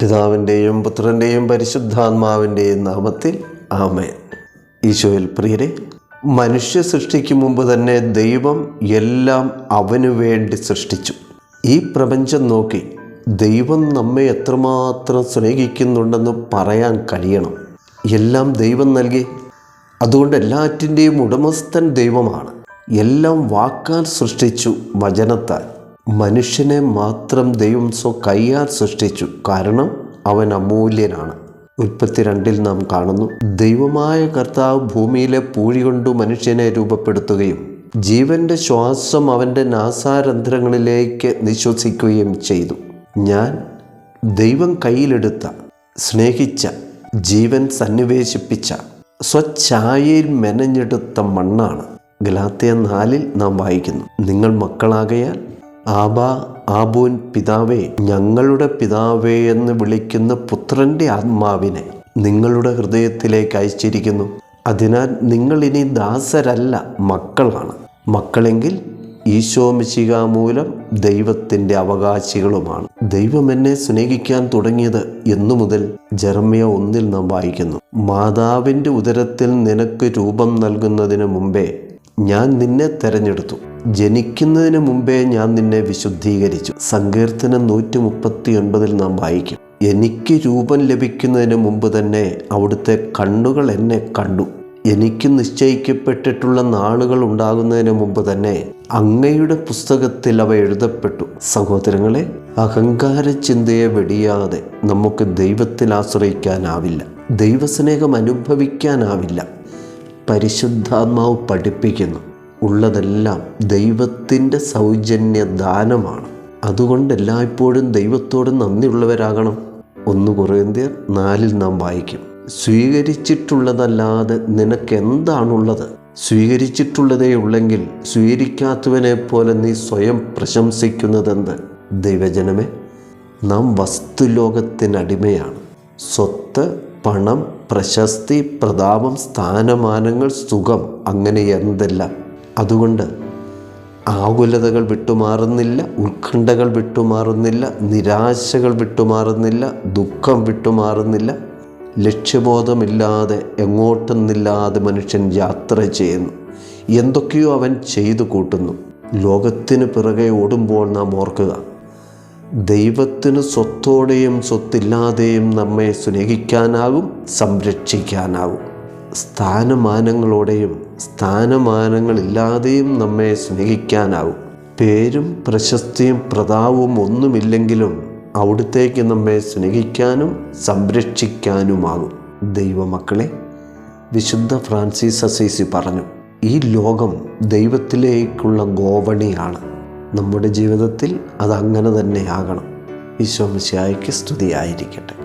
പിതാവിൻ്റെയും പുത്രൻ്റെയും പരിശുദ്ധാത്മാവിൻ്റെയും നാമത്തിൽ ആമേൻ. ഈശോയിൽ പ്രിയരെ, മനുഷ്യ സൃഷ്ടിക്ക് മുമ്പ് തന്നെ ദൈവം എല്ലാം അവനു വേണ്ടി സൃഷ്ടിച്ചു. ഈ പ്രപഞ്ചം നോക്കി ദൈവം നമ്മെ എത്രമാത്രം സ്നേഹിക്കുന്നുണ്ടെന്ന് പറയാൻ കഴിയണം. എല്ലാം ദൈവം നൽകി. അതുകൊണ്ട് എല്ലാറ്റിൻ്റെയും ഉടമസ്ഥൻ ദൈവമാണ്. എല്ലാം വാക്കാൽ സൃഷ്ടിച്ചു, വചനത്താൽ. മനുഷ്യനെ മാത്രം ദൈവം കൈയാൽ സൃഷ്ടിച്ചു. കാരണം അവൻ അമൂല്യനാണ്. ഉൽപ്പത്തി 2 നാം കാണുന്നു, ദൈവമായ കർത്താവ് ഭൂമിയിലെ പൂഴി കൊണ്ടു മനുഷ്യനെ രൂപപ്പെടുത്തുകയും ജീവന്റെ ശ്വാസം അവൻ്റെ നാസാരന്ധ്രങ്ങളിലേക്ക് നിശ്വസിക്കുകയും ചെയ്തു. ഞാൻ ദൈവം കയ്യിലെടുത്ത, സ്നേഹിച്ച, ജീവൻ സന്നിവേശിപ്പിച്ച, സ്വച്ഛായയിൽ മെനഞ്ഞെടുത്ത മണ്ണാണ്. ഗലാത്യർ 4 നാം വായിക്കുന്നു, നിങ്ങൾ മക്കളാകയാൽ ആബാ ആബൂൻ പിതാവേ, ഞങ്ങളുടെ പിതാവേ എന്ന് വിളിക്കുന്ന പുത്രൻ്റെ ആത്മാവിനെ നിങ്ങളുടെ ഹൃദയത്തിലേക്ക് അയച്ചിരിക്കുന്നു. അതിനാൽ നിങ്ങൾ ഇനി ദാസരല്ല, മക്കളാണ്. മക്കളെങ്കിൽ ഈശോ മിശിഹാ മൂലം ദൈവത്തിൻ്റെ അവകാശികളുമാണ്. ദൈവം എന്നെ സ്നേഹിക്കാൻ തുടങ്ങിയത് എന്നു മുതൽ ജെറമ്യ 1 നാം വായിക്കുന്നു, മാതാവിൻ്റെ ഉദരത്തിൽ നിനക്ക് രൂപം നൽകുന്നതിന് മുമ്പേ ഞാൻ നിന്നെ തെരഞ്ഞെടുത്തു, ജനിക്കുന്നതിന് മുമ്പേ ഞാൻ നിന്നെ വിശുദ്ധീകരിച്ചു. സങ്കീർത്തനം 139 നാം വായിക്കും, എനിക്ക് രൂപം ലഭിക്കുന്നതിന് മുമ്പ് തന്നെ അവിടുത്തെ കണ്ണുകൾ എന്നെ കണ്ടു. എനിക്ക് നിശ്ചയിക്കപ്പെട്ടിട്ടുള്ള നാളുകൾ ഉണ്ടാകുന്നതിന് മുമ്പ് തന്നെ അങ്ങയുടെ പുസ്തകത്തിൽ അവ എഴുതപ്പെട്ടു. സഹോദരങ്ങളെ, അഹങ്കാര ചിന്തയെ വെടിയാതെ നമുക്ക് ദൈവത്തിൽ ആശ്രയിക്കാനാവില്ല, ദൈവസ്നേഹം അനുഭവിക്കാനാവില്ല. പരിശുദ്ധാത്മാവ് പഠിപ്പിക്കുന്നു, ഉള്ളതെല്ലാം ദൈവത്തിൻ്റെ സൗജന്യ ദാനമാണ്. അതുകൊണ്ട് എല്ലായ്പ്പോഴും ദൈവത്തോട് നന്ദിയുള്ളവരാകണം. 1 കൊറിന്ത്യർ 4 നാം വായിക്കും, സ്വീകരിച്ചിട്ടുള്ളതല്ലാതെ നിനക്ക് എന്താണുള്ളത്? സ്വീകരിച്ചിട്ടുള്ളതേ ഉള്ളെങ്കിൽ സ്വീകരിക്കാത്തവനെ പോലെ നീ സ്വയം പ്രശംസിക്കുന്നതെന്ത്? ദൈവജനമേ, നാം വസ്തുലോകത്തിനടിമയാണ്. സ്വത്ത്, പണം, പ്രശസ്തി, പ്രതാപം, സ്ഥാനമാനങ്ങൾ, സുഖം, അങ്ങനെ എന്തെല്ലാം. അതുകൊണ്ട് ആകുലതകൾ വിട്ടുമാറുന്നില്ല, ഉത്കണ്ഠകൾ വിട്ടുമാറുന്നില്ല, നിരാശകൾ വിട്ടുമാറുന്നില്ല, ദുഃഖം വിട്ടുമാറുന്നില്ല. ലക്ഷ്യബോധമില്ലാതെ എങ്ങോട്ടെന്നില്ലാതെ മനുഷ്യൻ യാത്ര ചെയ്യുന്നു. എന്തൊക്കെയോ അവൻ ചെയ്തു കൂട്ടുന്നു. ലോകത്തിന് പിറകെ ഓടുമ്പോൾ നാം ഓർക്കുക, ദൈവത്തിന് സ്വത്തോടെയും സ്വത്തില്ലാതെയും നമ്മെ സ്നേഹിക്കാനാകും, സംരക്ഷിക്കാനാകും. സ്ഥാനമാനങ്ങളോടെയും സ്ഥാനമാനങ്ങളില്ലാതെയും നമ്മെ സ്നേഹിക്കാനാകും. പേരും പ്രശസ്തിയും പ്രതാപവും ഒന്നുമില്ലെങ്കിലും അവിടുത്തേക്ക് നമ്മെ സ്നേഹിക്കാനും സംരക്ഷിക്കാനുമാകും. ദൈവമക്കളെ, വിശുദ്ധ ഫ്രാൻസിസ് അസീസി പറഞ്ഞു, ഈ ലോകം ദൈവത്തിലേക്കുള്ള ഗോവണിയാണ്. നമ്മുടെ ജീവിതത്തിൽ അതങ്ങനെ തന്നെ ആകണം. ഈശോ മിശിഹായ്ക്ക് സ്തുതിയായിരിക്കട്ടെ.